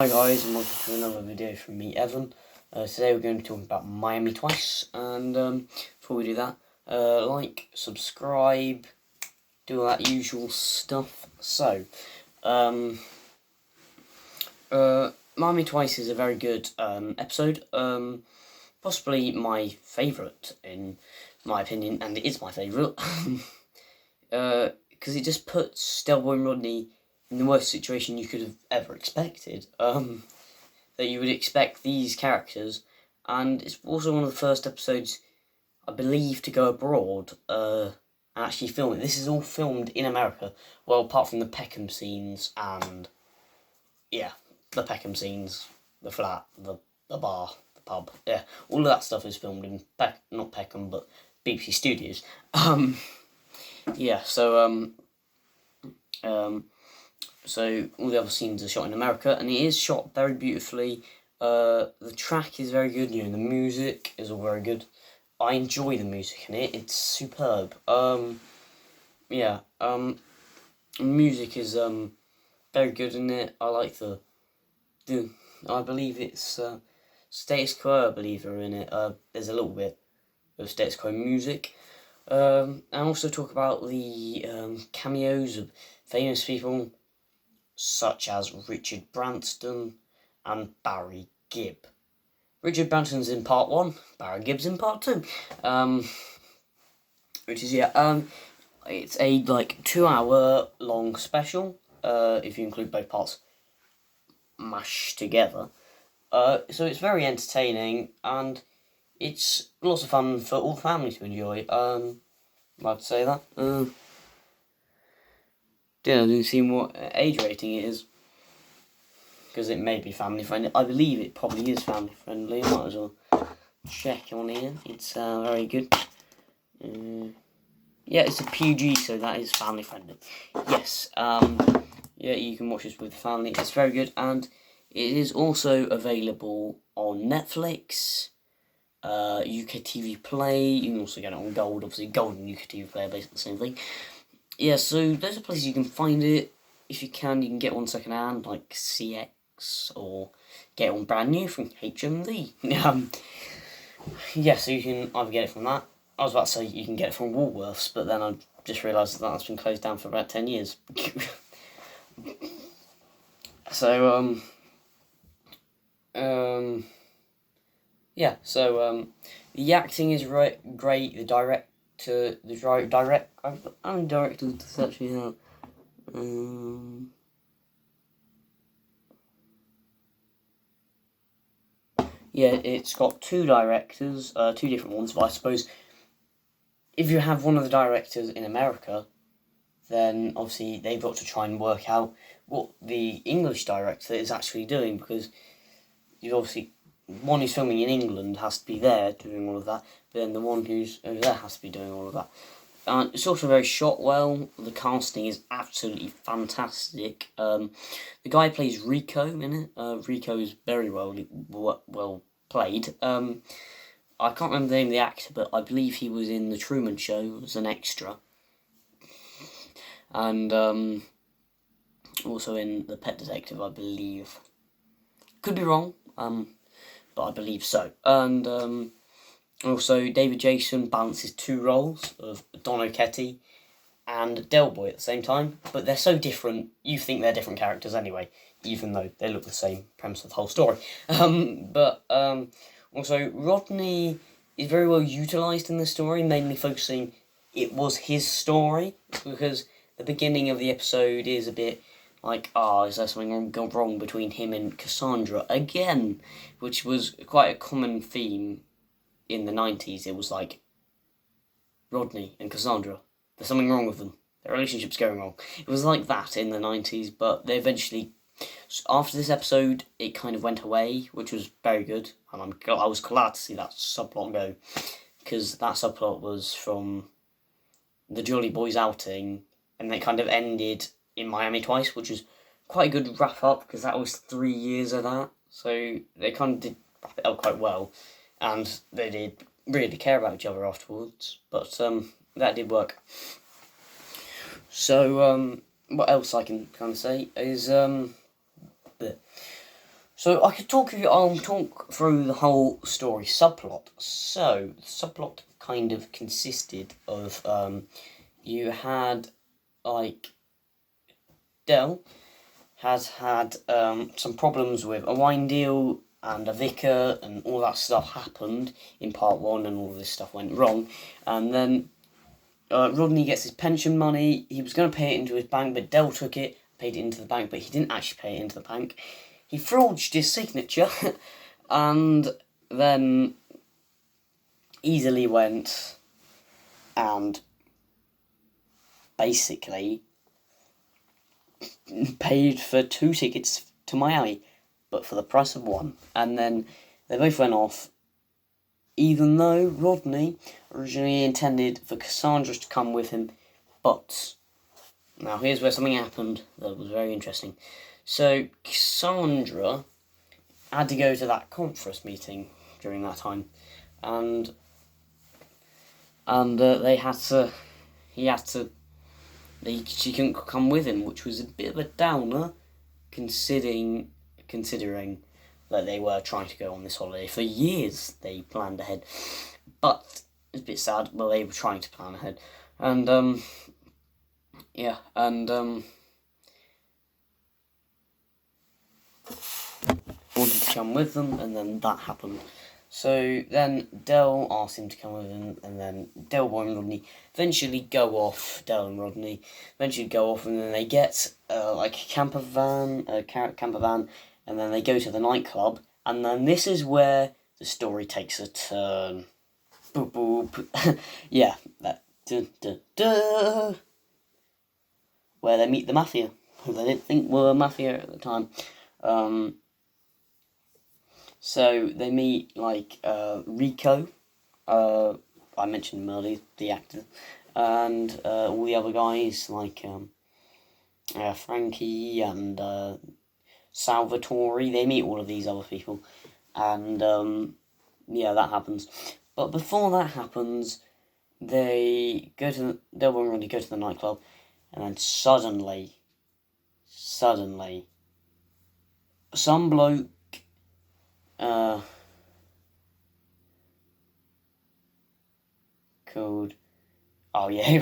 Hi guys, and welcome to another video from me, Evan. Today we're going to be talking about Miami Twice, and before we do that, like, subscribe, do all that usual stuff. So, Miami Twice is a very good episode, possibly my favourite in my opinion, and it is my favourite, because it just puts Del Boy and Rodney in the worst situation you could have ever expected. That you would expect these characters, and it's also one of the first episodes, I believe, to go abroad and actually film it. This is all filmed in America, well, apart from the Peckham scenes and, yeah, the Peckham scenes, the flat, the bar, the pub, yeah, all of that stuff is filmed in, not Peckham, but BBC Studios. Yeah, so all the other scenes are shot in America, and it is shot very beautifully. The track is very good, the music is all very good. I enjoy the music in it, it's superb. Music is very good in it. I like I believe it's Status Quo, I believe, are in it. There's a little bit of Status Quo music. And also talk about the cameos of famous people, such as Richard Branson and Barry Gibb. Richard Branson's in part 1, Barry Gibb's in part 2. Which is, it's a 2-hour long special, if you include both parts mashed together. So it's very entertaining, and it's lots of fun for all the family to enjoy. I'd like to say that. I didn't see what age rating it is, because it may be family friendly. I believe it probably is family friendly. I might as well check on here. It's very good. Yeah, it's a PG, so that is family friendly. Yes, yeah, you can watch this with family. It's very good, and it is also available on Netflix, UK TV Play. You can also get it on Gold. Obviously, Gold and UK TV Play are basically the same thing. Yeah, so those are places you can find it. If you can get one second hand, like CX, or get one brand new from HMV. Yeah, so you can either get it from that. I was about to say you can get it from Woolworths, but then I just realised that that's been closed down for about 10 years. So, the acting is great. The director, I'm directed to search me out. Yeah, it's got 2 directors, 2 different ones, but I suppose if you have one of the directors in America, then obviously they've got to try and work out what the English director is actually doing, because you obviously, one who's filming in England has to be there doing all of that, but then the one who's over there has to be doing all of that. It's also very shot well. The casting is absolutely fantastic. The guy plays Rico in it. Rico is very well played. I can't remember the name of the actor, but I believe he was in The Truman Show as an extra. And also in The Pet Detective, I believe. Could be wrong, but I believe so. And also, David Jason balances 2 roles of Don O'Ketty and Del Boy at the same time, but they're so different, you think they're different characters anyway, even though they look the same premise of the whole story. Also, Rodney is very well utilised in the story, mainly focusing, it was his story, because the beginning of the episode is a bit like, is there something wrong between him and Cassandra again, which was quite a common theme in the 90s. It was like, Rodney and Cassandra, there's something wrong with them, their relationship's going wrong. It was like that in the 90s, but they eventually, after this episode, it kind of went away, which was very good, and I was glad to see that subplot go, because that subplot was from the Jolly Boys outing, and they kind of ended in Miami Twice, which was quite a good wrap up, because that was 3 years of that, so they kind of did wrap it up quite well, and they did really care about each other afterwards, but that did work. So, what else I can kind of say is, So I'll talk through the whole story subplot. So the subplot kind of consisted of you had like Del has had some problems with a wine deal and a vicar, and all that stuff happened in part 1, and all this stuff went wrong. And then Rodney gets his pension money. He was going to pay it into his bank, but Del took it, paid it into the bank, but he didn't actually pay it into the bank. He forged his signature, and then easily went and basically paid for 2 tickets to Miami, but for the price of 1. And then they both went off, even though Rodney originally intended for Cassandra to come with him. But now here's where something happened that was very interesting. So Cassandra had to go to that conference meeting during that time, and she couldn't come with him, which was a bit of a downer, considering that they were trying to go on this holiday for years. They planned ahead, but it's a bit sad. Well, they were trying to plan ahead, and wanted to come with them, and then that happened. So then Del asked him to come with him, and then Del and Rodney eventually go off. and then they get like a camper van, and then they go to the nightclub, and then this is where the story takes a turn. Boop boop. Yeah, that where they meet the Mafia, who they didn't think were Mafia at the time. So they meet like Rico, I mentioned him earlier, the actor, and all the other guys like Frankie and Salvatore. They meet all of these other people, and that happens. But before that happens, they go to Del and Rodney go to the nightclub, and then suddenly, some bloke called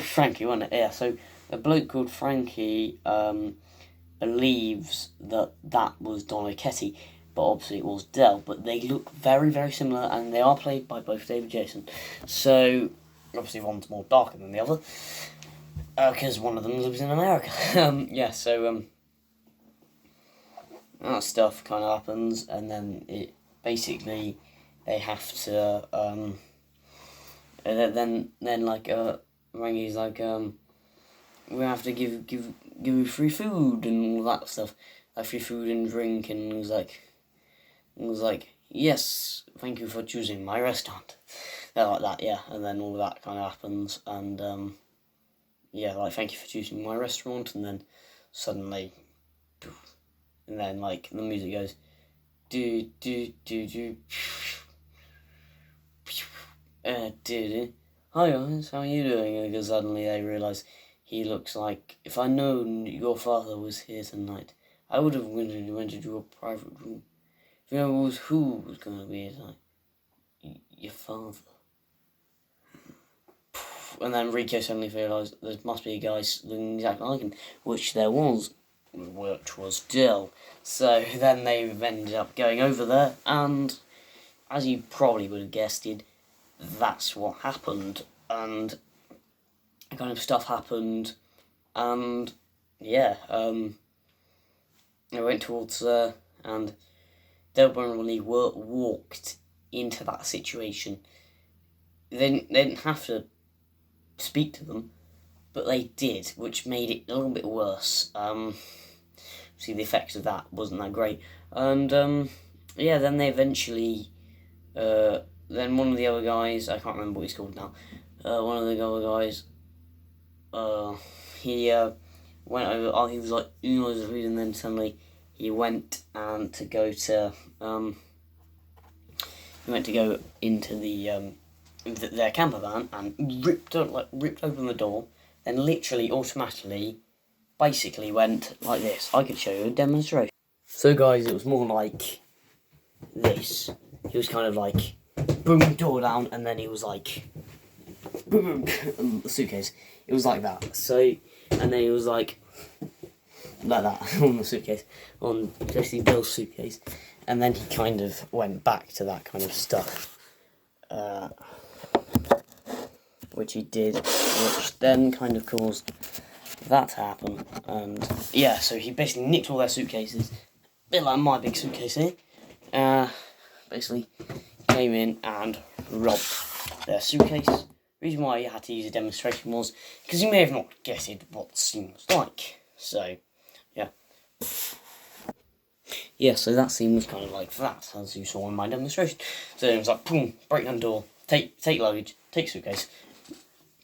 Frankie, wasn't it? Yeah, so a bloke called Frankie believes that was Don O'Ketty, but obviously it was Del. But they look very, very similar, and they are played by both David Jason. So obviously one's more darker than the other, because one of them lives in America. That stuff kind of happens, and then it basically they have to Frankie's like we have to give you free food and all that stuff, like free food and drink, and it was like yes, thank you for choosing my restaurant. They're like that, yeah, and then all that kind of happens, and thank you for choosing my restaurant, and then suddenly, and then like the music goes, do. Hi guys, how are you doing? Because suddenly they realise he looks like, if I known your father was here tonight, I would have rented you a private room. If you know who was going to be here tonight, your father. And then Rico suddenly realised there must be a guy looking exactly like him, which there was, which was Dill. So then they ended up going over there, and as you probably would have guessed it, that's what happened, and that kind of stuff happened, and I went towards and Delbon walked into that situation. They didn't have to speak to them, but they did, which made it a little bit worse. See, the effects of that wasn't that great, and then they eventually then one of the other guys, I can't remember what he's called now, one of the other guys, he went over, he was like, and then suddenly he went to go into their camper van and ripped open the door, then literally automatically basically went like this. I could show you a demonstration. So guys, it was more like this. He was kind of like, boom, door down, and then he was like, boom, boom, the suitcase. It was like that. So, and then he was like that on the suitcase, on Jesse Bill's suitcase, and then he kind of went back to that kind of stuff, which he did, which then kind of caused that to happen. And yeah, so he basically nicked all their suitcases, a bit like my big suitcase here. Basically came in and robbed their suitcase. Reason why you had to use a demonstration was because you may have not guessed what the scene was like. So, yeah. Yeah, so that scene was kind of like that, as you saw in my demonstration. So it was like, boom, break down door, take luggage, take suitcase.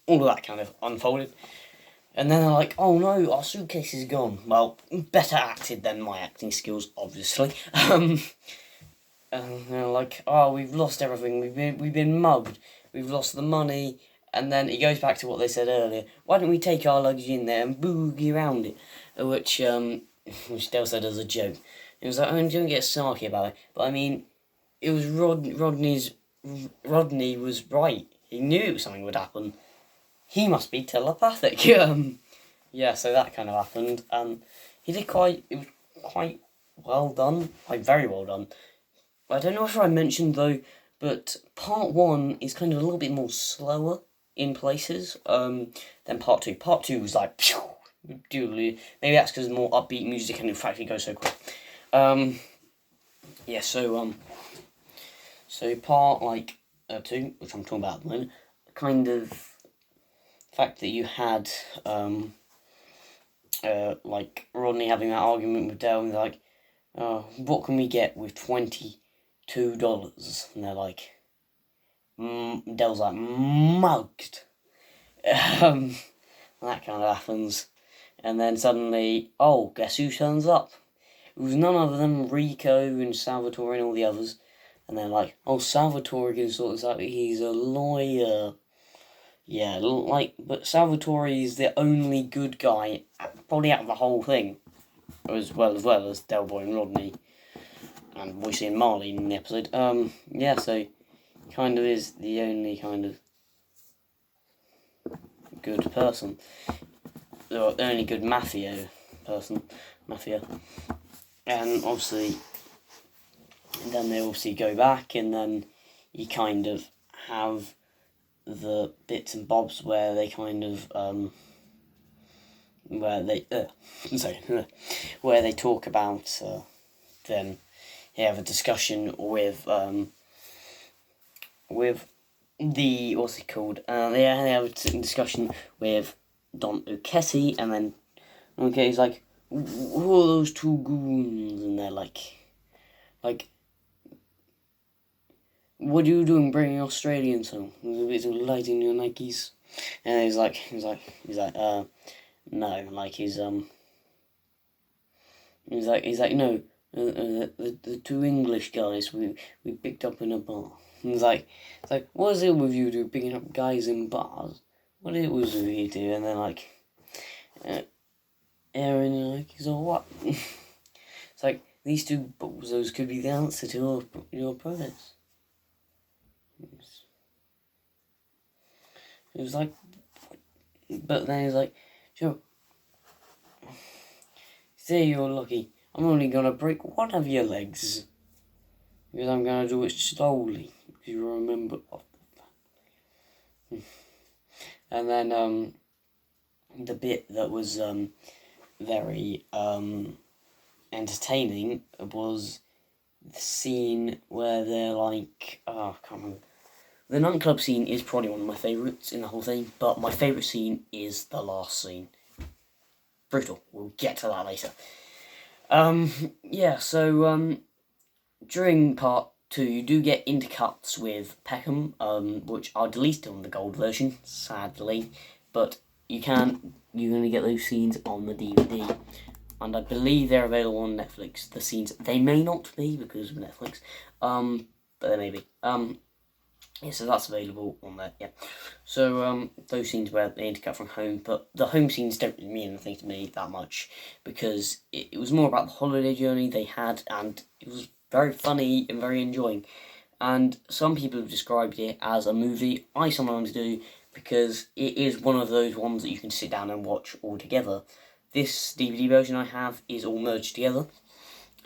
All of that kind of unfolded. And then they're like, oh no, our suitcase is gone. Well, better acted than my acting skills, obviously. And they're like, oh, we've lost everything, we've been mugged, we've lost the money. And then it goes back to what they said earlier. Why don't we take our luggage in there and boogie around it? Which Dale said as a joke. It was like, oh, don't get sarky about it. But I mean, it was Rodney was right. He knew something would happen. He must be telepathic. Yeah, so that kind of happened. He did it was quite well done. Like, very well done. I don't know if I mentioned though, but part 1 is kind of a little bit more slower in places than part 2. Part 2 was like, maybe that's because more upbeat music and in fact it goes so quick. Yeah, so part 2, which I'm talking about at the moment, kind of fact that you had like Rodney having that argument with Dale, and they're like, what can we get with $22? And they're like, Dale's like, mugged. That kind of happens. And then suddenly, oh, guess who turns up? It was none other than Rico and Salvatore and all the others. And they're like, oh, Salvatore can sort this out, he's a lawyer. Yeah, but Salvatore is the only good guy, probably out of the whole thing. As well as Delboy and Rodney. And we see Marlene in the episode. Yeah, so kind of is the only kind of good person. The only good Mafia. And obviously, then they obviously go back, and then you kind of have the bits and bobs where they kind of, where they talk about, then they have a discussion with the, what's it called, they have a discussion with Don O'Ketty, and then O'Ketty's like, who are those two goons? And they're like, what are you doing bringing Australians home? Is it lighting your Nikes? And he's like, no, like he's like, no, the two English guys we picked up in a bar. And it's like, what is it with you two picking up guys in bars? What it was with you two? And then like, Aaron, like, he's all what? It's like, these two bozos could be the answer to your prayers. It was like, but then he's like, Joe, say you're lucky, I'm only gonna break one of your legs. Because I'm gonna do it slowly, if you remember. And then, the bit that was, very, entertaining was the scene where they're like, I can't remember. The nightclub scene is probably one of my favourites in the whole thing, but my favourite scene is the last scene. Brutal. We'll get to that later. Yeah, so, during part 2, you do get intercuts with Peckham, which are deleted on the gold version, sadly, but you're going to get those scenes on the DVD, and I believe they're available on Netflix. The scenes, they may not be because of Netflix, but they may be. Yeah, so that's available on there, yeah. So, those scenes where they intercut from home, but the home scenes don't really mean anything to me that much, because it was more about the holiday journey they had, and it was very funny and very enjoying. And some people have described it as a movie. I sometimes do, because it is one of those ones that you can sit down and watch all together. This DVD version I have is all merged together,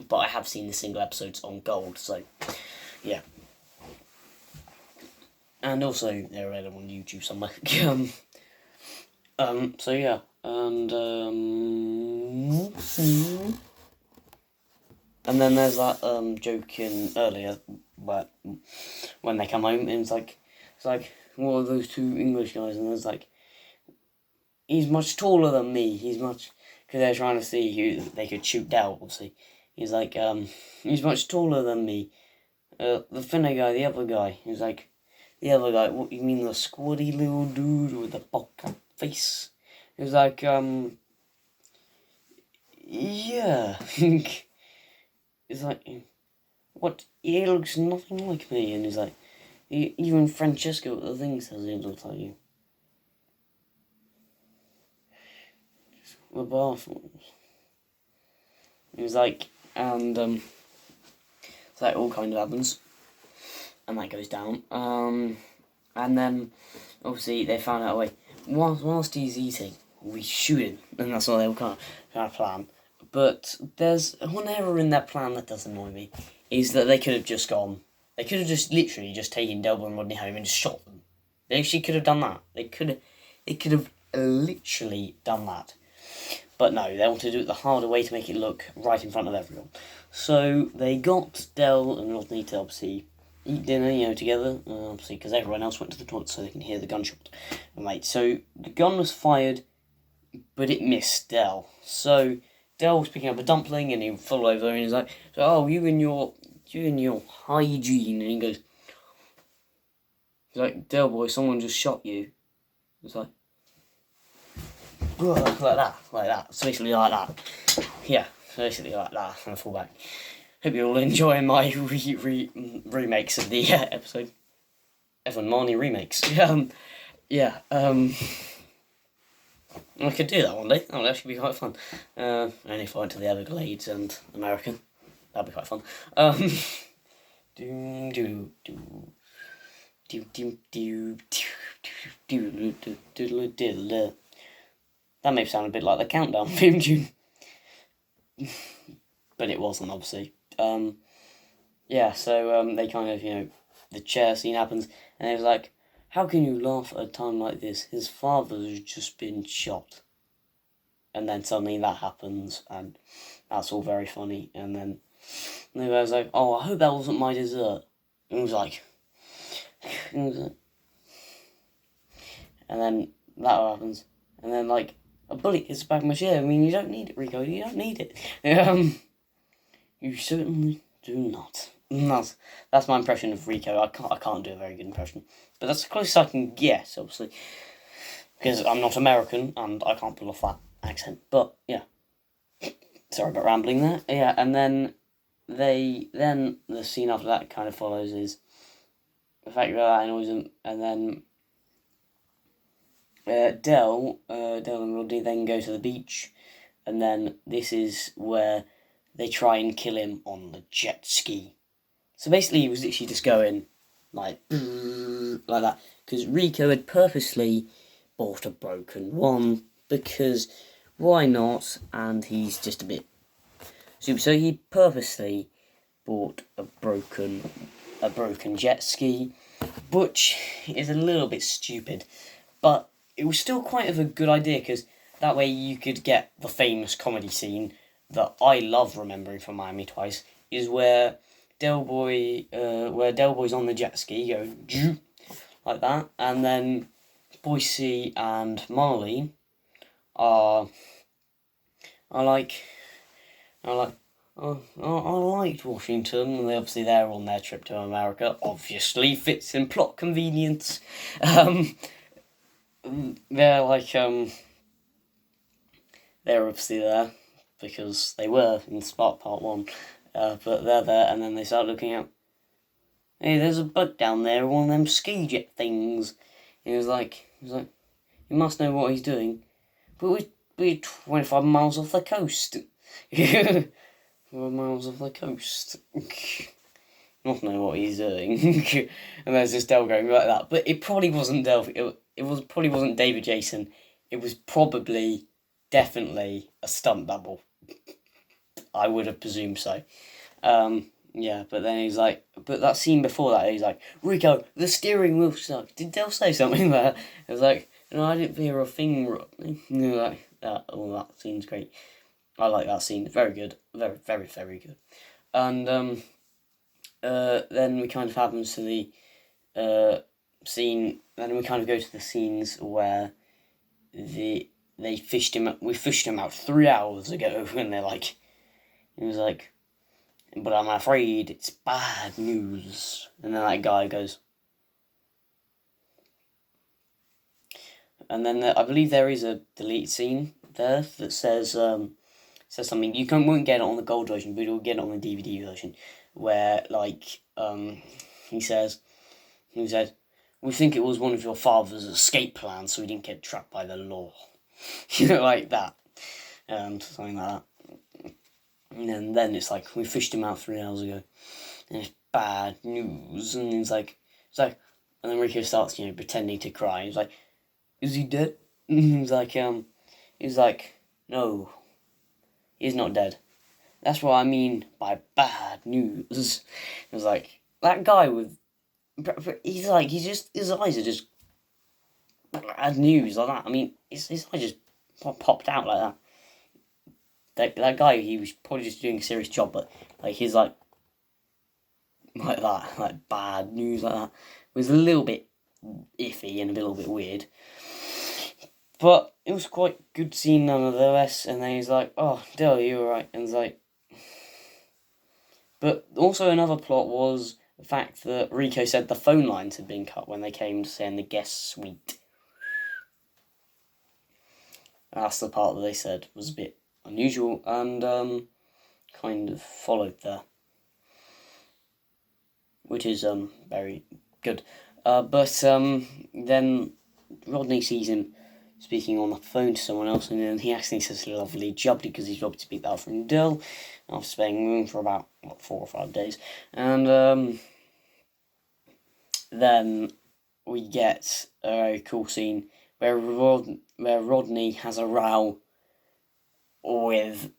but I have seen the single episodes on Gold, so yeah. And also they're available on YouTube somewhere. So yeah, and then there's that joke in earlier where when they come home and it's like what are those two English guys, and there's like, he's much taller than me. He's much, because they're trying to see who they could shoot Del. Obviously, he's like he's much taller than me. The thinner guy, the other guy, he's like, the other guy. What you mean, the squatty little dude with the pocket face? He's like yeah. He's like, what? He looks nothing like me, and he's like, even Francesco at the thing says he looks like you. The bathrooms. He was like, and so that all kind of happens, and that goes down. And then obviously they found out a way. Whilst he's eating, we shoot him, and that's what they were kind of plan. But there's one error in that plan that does annoy me, is that they could have just gone. They could have just literally just taken Delbert and Rodney home and just shot them. They actually could have done that. They could have literally done that. But no, they wanted to do it the harder way to make it look right in front of everyone. So they got Del and Rodney to obviously eat dinner, together, obviously because everyone else went to the toilet so they can hear the gunshot. Right, so the gun was fired, but it missed Del. So Del was picking up a dumpling and he fell over and he's like, "Oh, you and your hygiene," and he's like, "Del boy, someone just shot you." It's like, like that, so basically like that. Yeah, basically like that, and I fall back. Hope you're all enjoying my remakes of the episode. Evan Marnie remakes. I could do that one day. That would actually be quite fun. Only if I went to the Everglades and American. That'd be quite fun. That may sound a bit like the Countdown theme tune. But it wasn't, obviously. So they kind of, the chair scene happens, and it was like, how can you laugh at a time like this? His father's just been shot. And then suddenly that happens, and that's all very funny. And then the guy was like, "Oh, I hope that wasn't my dessert." And it was like, and then that happens. And then, like, a bullet hits the back of my chair. I mean, you don't need it, Rico. You don't need it. You certainly do not. That's my impression of Rico. I can't do a very good impression. But that's the closest I can get, obviously. Because I'm not American, and I can't pull off that accent. But, yeah. Sorry about rambling there. Yeah, and then the scene after that kind of follows is the fact that annoys him, and then Del and Rodney then go to the beach, and then this is where they try and kill him on the jet ski. So basically he was literally just going like that, because Rico had purposely bought a broken one, because why not, and he's just a bit stupid. So he purposely bought a broken jet ski, which is a little bit stupid, but it was still quite of a good idea, because that way you could get the famous comedy scene that I love remembering from Miami Twice, is where Del Boy's on the jet ski going like that, and then Boise and Marley are like, oh, I liked Washington, and obviously they're on their trip to America. Obviously fits in plot convenience. They're like they're obviously there because they were in Spark Part 1, but they're there, and then they start looking out. Hey, there's a bug down there, one of them ski jet things. And he was like, he must know what he's doing, but we're 25 miles off the coast. miles of the coast. Not know what he's doing. And there's this Del going like that. But it probably wasn't Del. It probably wasn't David Jason. It was probably, definitely a stunt double. I would have presumed so. Yeah, but then he's like, but that scene before that, he's like, Rico, the steering wheel sucks. Did Del say something there? It was like, no, I didn't hear a thing. Like that. Oh, that scene's great. I like that scene. Very good. Very, very, very good. And then we kind of happens to the scene. Then we kind of go to the scenes where they fished him. We fished him out 3 hours ago, and they're like, he was like, but I'm afraid it's bad news. And then that guy goes, and then I believe there is a delete scene there that says something. You won't get it on the gold version, but you'll get it on the DVD version, where like he says, we think it was one of your father's escape plans, so he didn't get trapped by the law. Like that, and something like that. And then it's like, we fished him out 3 hours ago, and it's bad news. And and then Rico starts, pretending to cry. He's like, is he dead? And he's like, no, he's not dead. That's what I mean by bad news. It was like, that guy his eyes are just bad news like that. I mean, his eyes just popped out like that. That guy, he was probably just doing a serious job, but like he's like that, like bad news like that, was a little bit iffy and a little bit weird. But it was quite good scene nonetheless. And then he's like, "Oh, Del, you alright?" And it's like, but also another plot was the fact that Rico said the phone lines had been cut when they came to stay in the guest suite. That's the part that they said was a bit unusual and kind of followed there, which is very good. But then Rodney sees him speaking on the phone to someone else, and then he actually says lovely jubbly because he's able to speak that from Dill after spending with him for about 4 or 5 days. And then we get a very cool scene where Rodney has a row with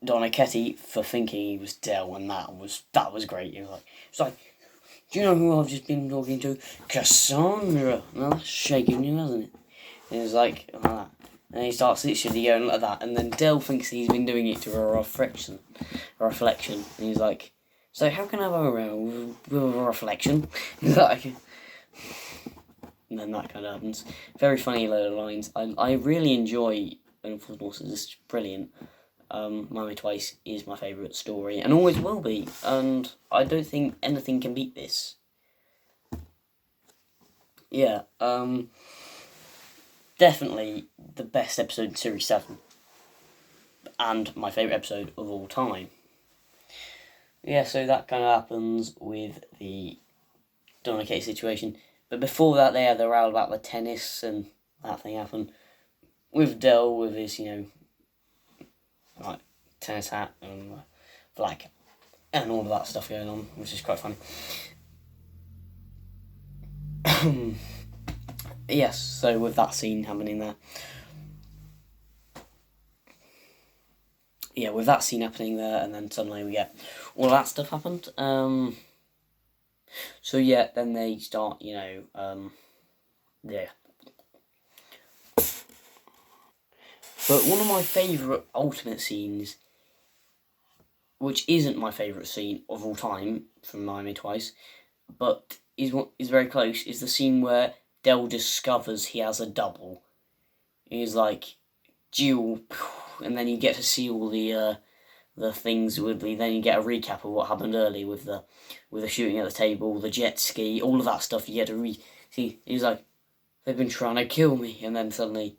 Donizetti for thinking he was Del, and that was great. It's like, do you know who I've just been talking to? Cassandra. No, that's shaking you, hasn't it? And it's like that. And he starts literally going like that, and then Del thinks he's been doing it to a reflection. And he's like, so how can I have a row with a reflection? He's like, and then that kind of happens. Very funny load of lines. I really enjoy Unenforced Horses. It's brilliant. Miami Twice is my favourite story, and always will be, and I don't think anything can beat this. Yeah, definitely the best episode in Series 7, and my favourite episode of all time. Yeah, so that kind of happens with the Donizetti situation, but before that they had the row about the tennis, and that thing happened with Del with his, like tennis hat and black and all of that stuff going on, which is quite funny. Yes, so with that scene happening there. Yeah, with that scene happening there, and then suddenly we get all that stuff happened. So yeah, then they start, yeah. But one of my favourite ultimate scenes, which isn't my favourite scene of all time from Miami Twice, but is very close, is the scene where Del discovers he has a double. He's like, duel, and then you get to see all the things with then you get a recap of what happened earlier with the shooting at the table, the jet ski, all of that stuff. You get to see. He's like, they've been trying to kill me, and then suddenly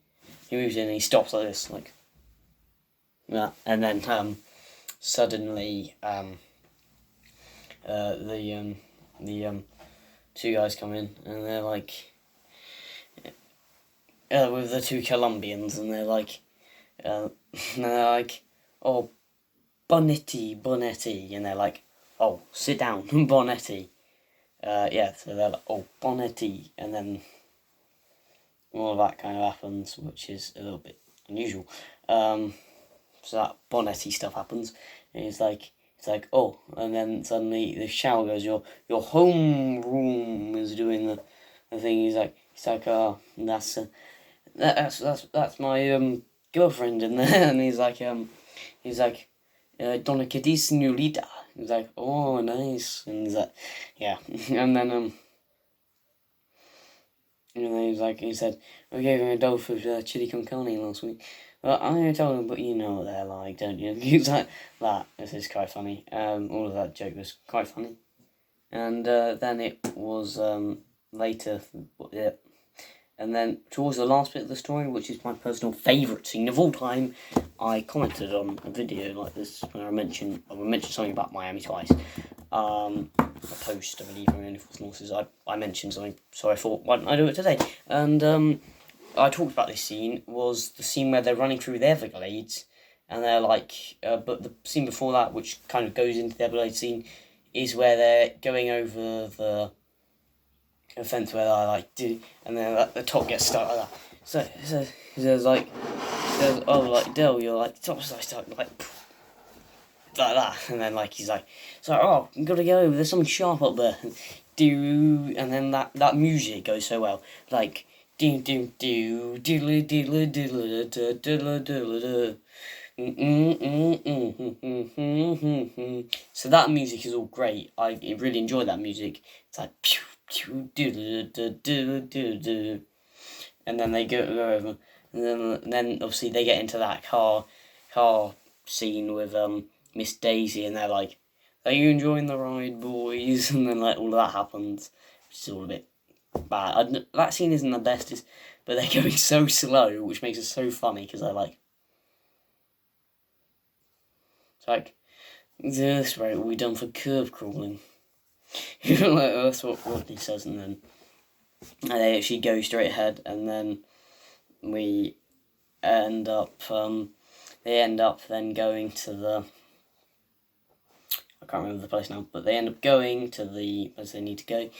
he moves in and he stops like this, like, yeah, and then suddenly the two guys come in, and they're like, with the two Colombians, and they're like, oh, Bonetti, and they're like, oh, sit down, Bonetti. Yeah, so they're like, oh, Bonetti, and then all of that kind of happens, which is a little bit unusual. So that Bonetti stuff happens, and it's like, oh, and then suddenly the shower goes, your home room is doing the thing. He's like, oh, that's my girlfriend in there, and he's like, Donna Kitty Senorita. He's like, oh, nice, and he's like, yeah, and then he said, I gave him a dose of chili con carne last week. Well, I'm going to tell him, but you know what they're like, don't you? He's like, that. This is quite funny. All of that joke was quite funny. And then it was later, yeah. And then towards the last bit of the story, which is my personal favourite scene of all time, I commented on a video like this when I mentioned something about Miami twice. A post, I believe, on Only Fools and Horses. I mentioned something, so I thought, why don't I do it today? And I talked about this scene, was the scene where they're running through the Everglades, and they're like, but the scene before that, which kind of goes into the Everglades scene, is where they're going over the fence where they're like, and then the top gets stuck like that. So he says, oh, like, Del, you're like, the top's like stuck, like that, and then like he's like, oh, I've got to go, there's something sharp up there, and then that music goes so well, like, do do do diddle diddle diddle diddle diddle. So that music is all great. I really enjoy that music. It's like pew pew diddle diddle diddle, and then they go over, and then obviously they get into that car scene with Miss Daisy, and they're like, are you enjoying the ride, boys? And then like all of that happens, which is all a bit bad. That scene isn't the best, but they're going so slow, which makes it so funny, because they're like, it's like, this right will be done for curve crawling. Like, that's what Rodney says, and then they actually go straight ahead, and then we end up, they end up then going to the, I can't remember the place now, but they end up going to the place they need to go.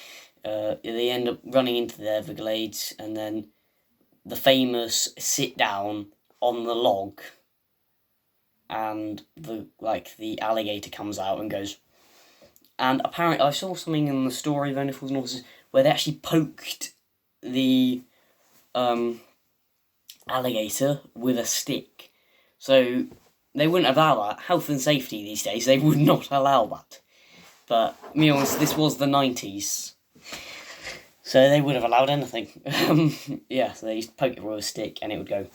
They end up running into the Everglades, and then the famous sit down on the log, and the alligator comes out and goes. And apparently, I saw something in the story of Only Fools and Horses where they actually poked the alligator with a stick. So they wouldn't allow that. Health and safety these days, they would not allow that. But, this was the 90s. So they would have allowed anything. Yeah, so they used to poke it with a stick and it would go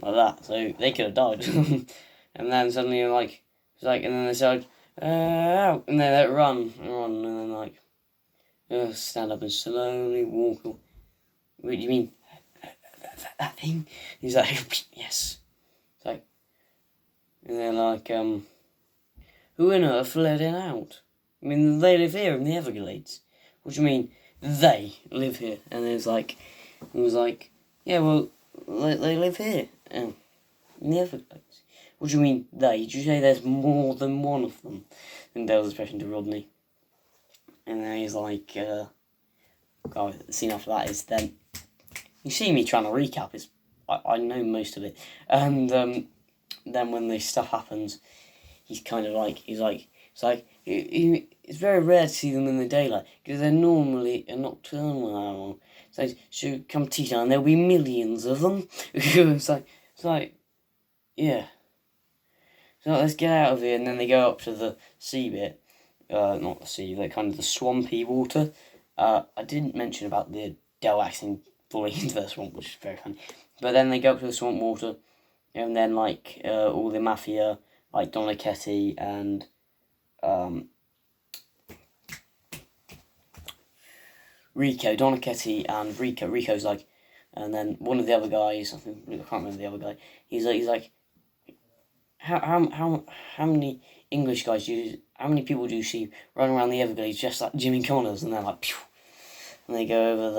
like that. So they could have died. And then suddenly and then they started, out, and then they run, and then stand up and slowly walk. What do you mean? That thing? He's like, yes. It's like, and they're like, who on earth let it out? I mean, they live here in the Everglades. What do you mean, they live here? And it was like, yeah, well, they live here, in the Everglades. What do you mean, they? Did you say there's more than one of them? And Dale's expression to Rodney. And then he's like, the scene after that is then, you see me trying to recap, I know most of it. And then when this stuff happens, he's kind of like, it's very rare to see them in the daylight, because they're normally a nocturnal animal. So come tea time, there'll be millions of them. It's like, yeah. So let's get out of here, and then they go up to the sea bit. Not the sea, like kind of the swampy water. I didn't mention about the Del accent falling into the swamp, which is very funny. But then they go up to the swamp water, and then all the Mafia, like Donna Ketty and Rico, Donna Ketty and Rico's like, and then one of the other guys, I can't remember the other guy. He's like. How many English guys how many people do you see running around the Everglades just like Jimmy Connors? And they're like, pew, and they go over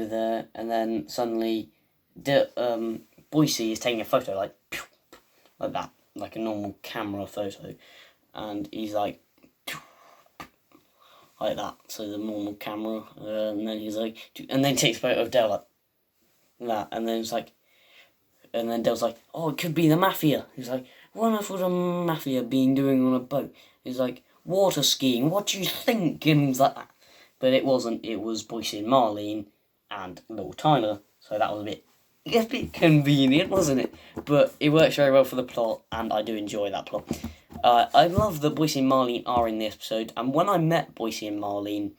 there, and then suddenly Boise is taking a photo, like, pew, like that, like a normal camera photo, and he's like that, so the normal camera, and then he's like, and then takes a photo of Del like that, and then it's like, and then Del's like, oh, it could be the Mafia. He's like, what on earth would a Mafia be doing on a boat? He's like, water skiing, what do you think? And he's like that. But it wasn't, it was Boise and Marlene and little Tyler, so that was a bit convenient, wasn't it? But it works very well for the plot, and I do enjoy that plot. I love that Boise and Marlene are in the episode, and when I met Boise and Marlene,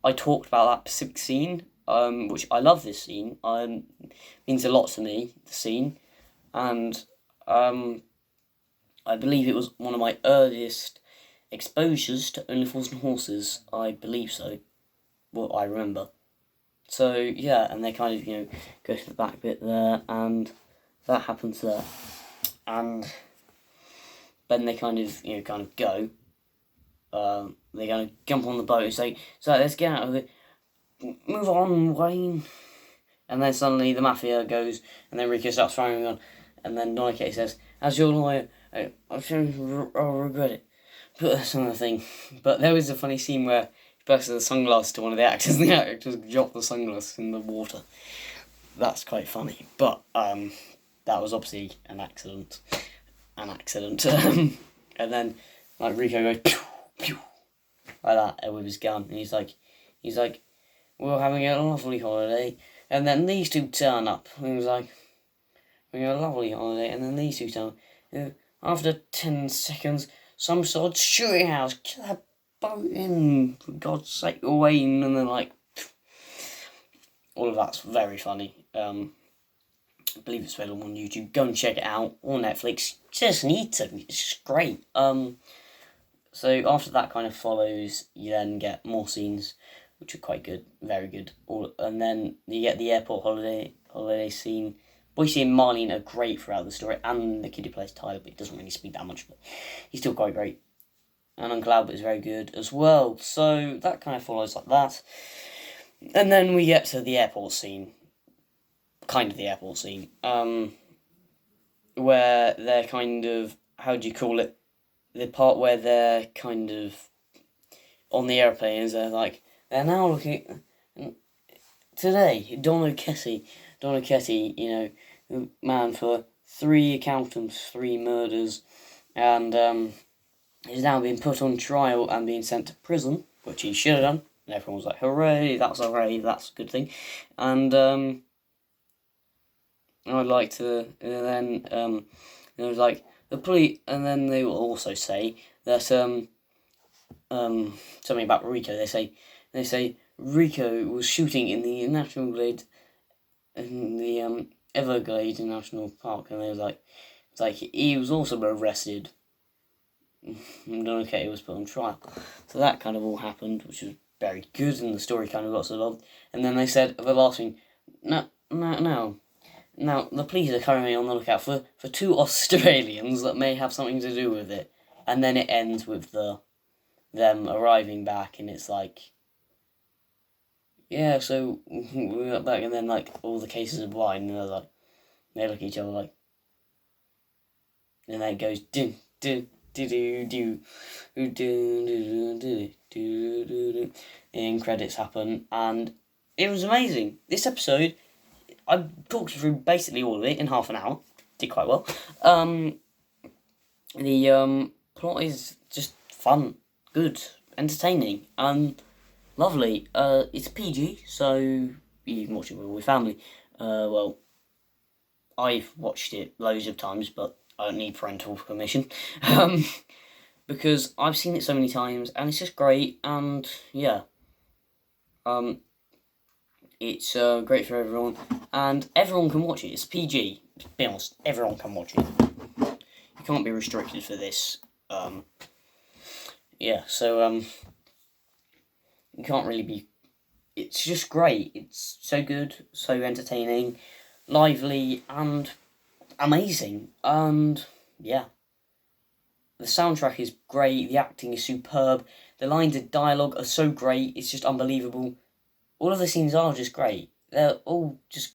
I talked about that specific scene, which I love this scene. Means a lot to me, the scene, and I believe it was one of my earliest exposures to Only Fools and Horses. I believe so. Well, I remember. So yeah, and they kind of go to the back bit there, and that happens there, and then they kind of go. They kind of jump on the boat and say, "So let's get out of it. Move on, Wayne." And then suddenly the Mafia goes, and then Rico starts throwing on, and then Nike says, "As your lawyer, I'm sure I'll regret it." But that's another thing. But there was a funny scene where he bursted the sunglasses to one of the actors, and the actors dropped the sunglasses in the water. That's quite funny. But that was obviously an accident. And then like Rico goes pew pew like that with his gun, and he's like, "We're having a lovely holiday," and then these two turn up, and he was like, "We're having a lovely holiday," and then these two turn up. After 10 seconds, some sort of shooting house, get that boat in, for God's sake, Wayne, and then like, all of that's very funny. I believe it's available on YouTube. Go and check it out, or Netflix. Just need to. It's just great. So after that kind of follows, you then get more scenes, which are quite good, very good. And then you get the airport holiday scene. Boise and Marlene are great throughout the story, and the kid who plays Tyler, but he doesn't really speak that much, but he's still quite great. And Uncle Albert is very good as well. So that kind of follows like that. And then we get to the airport scene. Kind of the airport scene. Where they're kind of, how do you call it? The part where they're kind of on the airplanes, they're now looking at, today, Don O'Ketty, man for 3 accountants, 3 murders, and he's now been put on trial and being sent to prison, which he should have done. And everyone was like, hooray, that's a good thing. And I'd like to, and then it was like, the police, and then they will also say that something about Rico. They say Rico was shooting in the National Glade, in the Everglades National Park, and they was like, it's like he was also arrested. Okay, he was put on trial. So that kind of all happened, which was very good, and the story kind of got so loved. And then they said the last thing, no. Now, the police are currently on the lookout for 2 Australians that may have something to do with it. And then it ends with them arriving back, and it's like, yeah, so we got back, and then like all the cases of wine, and they're like, they look at each other like, and then it goes do do do do do do do do do do, and credits happen, and it was amazing. This episode, I talked through basically all of it in half an hour. Did quite well. The plot is just fun, good, entertaining, lovely. It's PG, so you can watch it with family. Well, I've watched it loads of times, but I don't need parental permission. Because I've seen it so many times, and it's just great, and yeah. It's great for everyone, and everyone can watch it. It's PG. To be honest, everyone can watch it. You can't be restricted for this. Yeah, so you can't really be. It's just great. It's so good, so entertaining, lively, and amazing. And yeah, the soundtrack is great. The acting is superb. The lines of dialogue are so great. It's just unbelievable. All of the scenes are just great. They're all just